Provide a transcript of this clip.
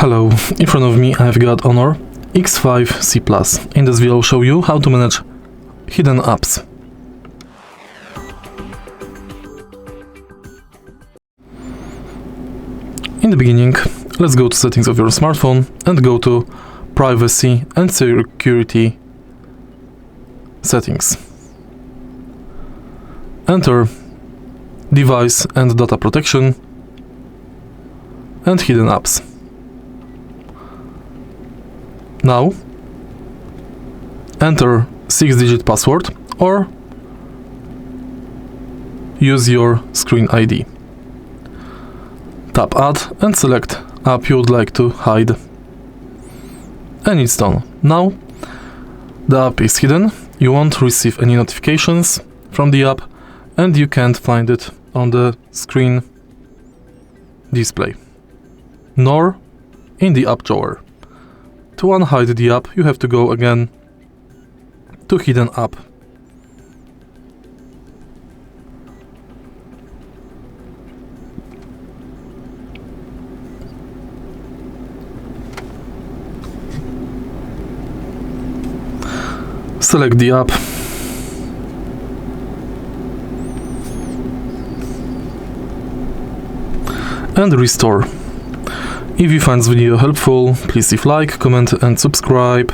Hello, in front of me I've got HONOR X5c Plus. In this video I'll show you how to manage hidden apps. In the beginning, let's go to settings of your smartphone and go to privacy and security settings. Enter device and data protection and hidden apps. Now, enter 6-digit password or use your screen ID. Tap Add and select app you would like to hide. And it's done. Now, the app is hidden, you won't receive any notifications from the app and you can't find it on the screen display, nor in the app drawer. To unhide the app, you have to go again to Hidden App. Select the app. And restore. If you find this video helpful, please leave like, comment and subscribe.